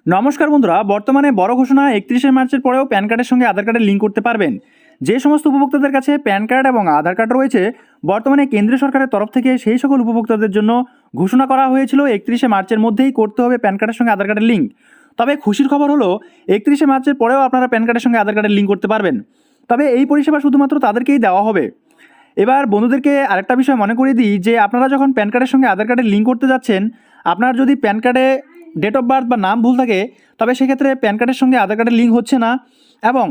নমস্কার বন্ধুরা, বর্তমানে বড় ঘোষণা 31শে মার্চের পরেও প্যান কার্ডের সঙ্গে আধার কার্ডের লিঙ্ক করতে পারবেন। যে সমস্ত উপভোক্তাদের কাছে প্যান কার্ড এবং আধার কার্ড রয়েছে, বর্তমানে কেন্দ্রীয় সরকারের তরফ থেকে সেই সকল উপভোক্তাদের জন্য ঘোষণা করা হয়েছিল 31শে মার্চের মধ্যেই করতে হবে প্যান কার্ডের সঙ্গে আধার কার্ডের লিঙ্ক। তবে খুশির খবর হলো 31শে মার্চের পরেও আপনারা প্যান কার্ডের সঙ্গে আধার কার্ডের লিঙ্ক করতে পারবেন। তবে এই পরিষেবা শুধুমাত্র তাদেরকেই দেওয়া হবে। এবার বন্ধুদেরকে আরেকটা বিষয় মনে করিয়ে দিই যে আপনারা যখন প্যান কার্ডের সঙ্গে আধার কার্ডের লিঙ্ক করতে যাচ্ছেন, আপনার যদি প্যান কার্ডে ডেট অফ বার্থ বা নাম ভুল থাকে, তবে সেক্ষেত্রে প্যান কার্ডের সঙ্গে আধার কার্ডের লিঙ্ক হচ্ছে না। এবং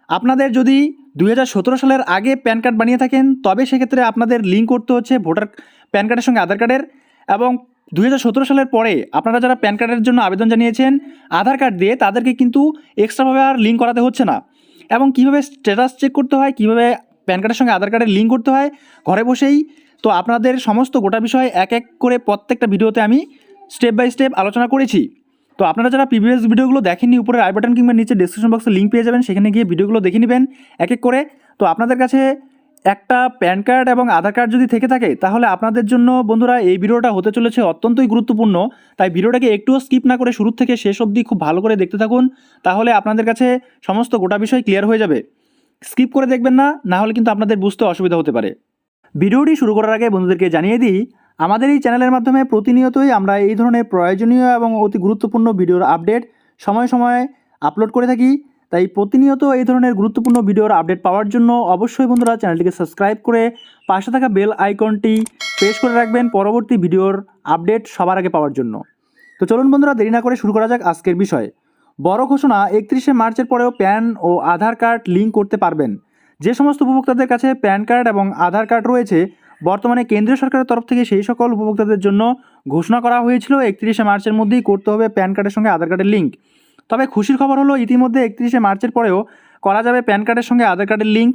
আপনাদের যদি 2017 সালের আগে প্যান কার্ড বানিয়ে থাকেন, তবে সেক্ষেত্রে আপনাদের লিঙ্ক করতে হচ্ছে ভোটার প্যান কার্ডের সঙ্গে আধার কার্ডের। এবং 2017 সালের পরে আপনারা যারা প্যান কার্ডের জন্য আবেদন জানিয়েছেন আধার কার্ড দিয়ে, তাদেরকে কিন্তু এক্সট্রাভাবে আর লিঙ্ক করাতে হচ্ছে না। এবং কীভাবে স্ট্যাটাস চেক করতে হয়, কীভাবে প্যান কার্ডের সঙ্গে আধার কার্ডের লিঙ্ক করতে হয় ঘরে বসেই, তো আপনাদের সমস্ত গোটা বিষয় এক এক করে প্রত্যেকটা ভিডিওতে আমি স্টেপ বাই স্টেপ আলোচনা করেছি। তো আপনারা যারা প্রিভিয়াস ভিডিওগুলো দেখেননি, উপরে আই বাটন কিংবা নিচে ডেসক্রিপশন বক্সে লিঙ্ক পেয়ে যাবেন, সেখানে গিয়ে ভিডিওগুলো দেখে নেবেন এক এক করে। তো আপনাদের কাছে একটা প্যান কার্ড এবং আধার কার্ড যদি থেকে থাকে, তাহলে আপনাদের জন্য বন্ধুরা এই ভিডিওটা হতে চলেছে অত্যন্তই গুরুত্বপূর্ণ। তাই ভিডিওটাকে একটুও স্কিপ না করে শুরু থেকে শেষ অবধি খুব ভালো করে দেখতে থাকুন, তাহলে আপনাদের কাছে সমস্ত গোটা বিষয় ক্লিয়ার হয়ে যাবে। স্কিপ করে দেখবেন না, না হলে কিন্তু আপনাদের বুঝতে অসুবিধা হতে পারে। ভিডিওটি শুরু করার আগে বন্ধুদেরকে জানিয়ে দিই, আমাদের এই চ্যানেলের মাধ্যমে প্রতিনিয়তই আমরা এই ধরনের প্রয়োজনীয় এবং অতি গুরুত্বপূর্ণ ভিডিওর আপডেট সময়ে সময়ে আপলোড করে থাকি। তাই প্রতিনিয়ত এই ধরনের গুরুত্বপূর্ণ ভিডিওর আপডেট পাওয়ার জন্য অবশ্যই বন্ধুরা চ্যানেলটিকে সাবস্ক্রাইব করে পাশে থাকা বেল আইকনটি প্রেস করে রাখবেন পরবর্তী ভিডিওর আপডেট সবার আগে পাওয়ার জন্য। তো চলুন বন্ধুরা, দেরি না করে শুরু করা যাক আজকের বিষয়। বড় ঘোষণা, 31শে মার্চের পরেও প্যান ও আধার কার্ড লিঙ্ক করতে পারবেন। যে সমস্ত উপভোক্তাদের কাছে প্যান কার্ড এবং আধার কার্ড রয়েছে, বর্তমানে কেন্দ্রীয় সরকারের তরফ থেকে সেই সকল উপভোক্তাদের জন্য ঘোষণা করা হয়েছিল 31শে মার্চের মধ্যেই করতে হবে প্যান কার্ডের সঙ্গে আধার কার্ডের লিঙ্ক। তবে খুশির খবর হলো ইতিমধ্যে 31শে মার্চের পরেও করা যাবে প্যান কার্ডের সঙ্গে আধার কার্ডের লিঙ্ক।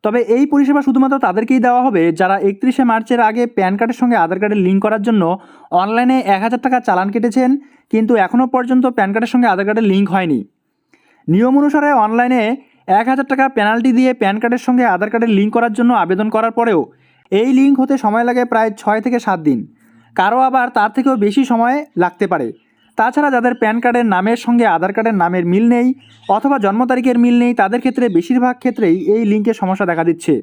তবে এই পরিষেবা শুধুমাত্র তাদেরকেই দেওয়া হবে যারা 31শে মার্চের আগে প্যান কার্ডের সঙ্গে আধার কার্ডের লিঙ্ক করার জন্য অনলাইনে 1000 টাকা চালান কেটেছেন, কিন্তু এখনও পর্যন্ত প্যান কার্ডের সঙ্গে আধার কার্ডের লিঙ্ক হয়নি। নিয়ম অনুসারে অনলাইনে 1000 টাকা পেনাল্টি দিয়ে প্যান কার্ডের সঙ্গে আধার কার্ডের লিঙ্ক করার জন্য আবেদন করার পরেও এই লিঙ্ক হতে সময় লাগে প্রায় 6 থেকে 7 দিন, কারো আবার তার থেকেও বেশি সময় লাগতে পারে। তাছাড়া যাদের প্যান কার্ডের নামের সঙ্গে আধার কার্ডের নামের মিল নেই অথবা জন্ম তারিখের মিল নেই, তাদের ক্ষেত্রে বেশিরভাগ ক্ষেত্রেই এই লিঙ্কের সমস্যা দেখা দিচ্ছে।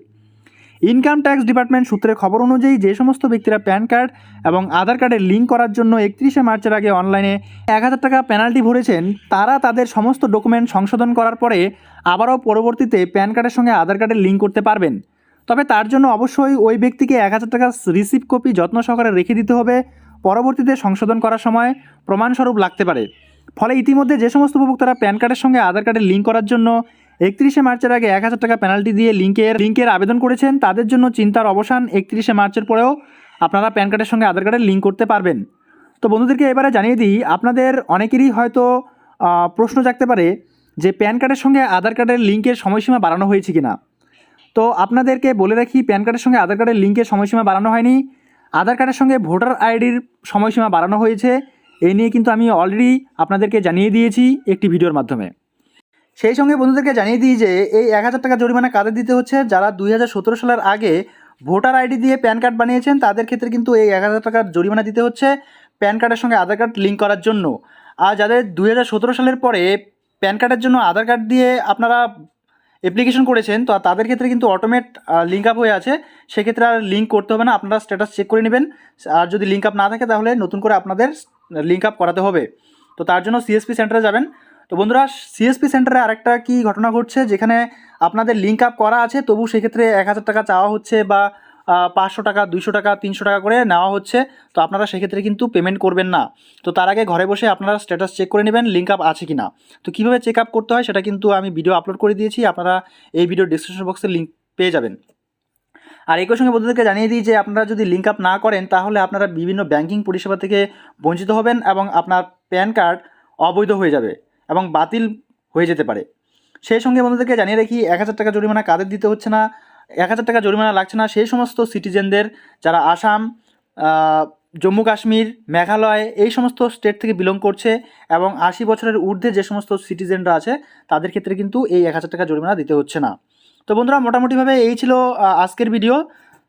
ইনকাম ট্যাক্স ডিপার্টমেন্ট সূত্রের খবর অনুযায়ী যে সমস্ত ব্যক্তিরা প্যান কার্ড এবং আধার কার্ডের লিঙ্ক করার জন্য 31শে মার্চের আগে অনলাইনে 1000 টাকা পেনাল্টি ভরেছেন, তারা তাদের সমস্ত ডকুমেন্ট সংশোধন করার পরে আবারও পরবর্তীতে প্যান কার্ডের সঙ্গে আধার কার্ডের লিঙ্ক করতে পারবেন। তবে তার জন্য অবশ্যই ওই ব্যক্তিকে 1000 টাকা রিসিপ্ট কপি যত্ন সহকারে রেখে দিতে হবে, পরবর্তীতে সংশোধন করার সময় প্রমাণস্বরূপ লাগতে পারে। ফলে ইতিমধ্যে যে সমস্ত উপভোক্তারা প্যান কার্ডের সঙ্গে আধার কার্ডের লিঙ্ক করার জন্য 31শে মার্চের আগে 1000 টাকা পেনাল্টি দিয়ে লিঙ্কের আবেদন করেছেন, তাদের জন্য চিন্তার অবসান। 31শে মার্চের পরেও আপনারা প্যান কার্ডের সঙ্গে আধার কার্ডের লিঙ্ক করতে পারবেন। তো বন্ধুদেরকে এবারে জানিয়ে দিই, আপনাদের অনেকেরই হয়তো প্রশ্ন জাগতে পারে যে প্যান কার্ডের সঙ্গে আধার কার্ডের লিঙ্কের সময়সীমা বাড়ানো হয়েছে কিনা। তো আপনাদেরকে বলে রাখি, প্যান কার্ডের সঙ্গে আধার কার্ডের লিঙ্কের সময়সীমা বাড়ানো হয়নি। আধার কার্ডের সঙ্গে ভোটার আইডির সময়সীমা বাড়ানো হয়েছে। এই নিয়ে কিন্তু আমি অলরেডি আপনাদেরকে জানিয়ে দিয়েছি একটি ভিডিওর মাধ্যমে। সেই সঙ্গে বন্ধুদেরকে জানিয়ে দিই যে এই 1000 টাকা জরিমানা কাদের দিতে হচ্ছে, যারা 2017 সালের আগে ভোটার আইডি দিয়ে প্যান কার্ড বানিয়েছেন, তাদের ক্ষেত্রে কিন্তু এই 1000 টাকার জরিমানা দিতে হচ্ছে প্যান কার্ডের সঙ্গে আধার কার্ড লিঙ্ক করার জন্য। আর যাদের 2017 সালের পরে প্যান কার্ডের জন্য আধার কার্ড দিয়ে আপনারা অ্যাপ্লিকেশন করেছেন, তো তাদের ক্ষেত্রে কিন্তু অটোমেট লিঙ্ক আপ হয়ে আছে, সেক্ষেত্রে আর লিঙ্ক করতে হবে না, আপনারা স্ট্যাটাস চেক করে নেবেন। আর যদি লিঙ্ক আপ না থাকে তাহলে নতুন করে আপনাদের লিঙ্ক আপ করাতে হবে। তো তার জন্য সিএসপি সেন্টারে যাবেন। তো বন্ধুরা, সিএসপি সেন্টারে আরেকটা কি ঘটনা ঘটছে, যেখানে আপনাদের লিঙ্ক আপ করা আছে তবু সেক্ষেত্রে 1000 টাকা চাওয়া হচ্ছে বা 500 টাকা, 200 টাকা, 300 টাকা করে নেওয়া হচ্ছে। তো আপনারা সেক্ষেত্রে কিন্তু পেমেন্ট করবেন না। তো তার আগে ঘরে বসে আপনারা স্ট্যাটাস চেক করে নেবেন লিঙ্ক আপ আছে কি না। তো কীভাবে চেক আপ করতে হয় সেটা কিন্তু আমি ভিডিও আপলোড করে দিয়েছি, আপনারা এই ভিডিও ডিসক্রিপশন বক্সে লিঙ্ক পেয়ে যাবেন। আর একই সঙ্গে বন্ধুদেরকে জানিয়ে দিই যে আপনারা যদি লিঙ্ক আপ না করেন, তাহলে আপনারা বিভিন্ন ব্যাংকিং পরিষেবা থেকে বঞ্চিত হবেন এবং আপনার প্যান কার্ড অবৈধ হয়ে যাবে এবং বাতিল হয়ে যেতে পারে। সেই সঙ্গে বন্ধুদেরকে জানিয়ে রাখি, 1000 টাকা জরিমানা কাদের দিতে হচ্ছে না, 1000 টাকা জরিমানা লাগছে না সেই সমস্ত সিটিজেনদের যারা আসাম, জম্মু কাশ্মীর, মেঘালয় এই সমস্ত স্টেট থেকে বিলং করছে এবং 80 বছরের ঊর্ধ্বে যে সমস্ত সিটিজেনরা আছে, তাদের ক্ষেত্রে কিন্তু এই 1000 টাকা জরিমানা দিতে হচ্ছে না। তো বন্ধুরা, মোটামুটিভাবে এই ছিল আজকের ভিডিও।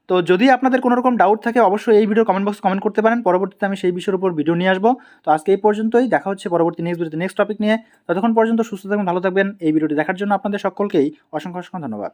তো যদি আপনাদের কোনো রকম ডাউট থাকে অবশ্যই এই ভিডিও কমেন্ট বক্সে কমেন্ট করতে পারেন, পরবর্তীতে আমি সেই বিষয়ের উপর ভিডিও নিয়ে আসবো। তো আজকে এই পর্যন্তই, দেখা হচ্ছে পরবর্তী নেক্সট ভিডিওতে নেক্সট টপিক নিয়ে। ততক্ষণ পর্যন্ত সুস্থ থাকবেন, ভালো থাকবেন। এই ভিডিওটি দেখার জন্য আপনাদের সকলকেই অসংখ্য অসংখ্য ধন্যবাদ।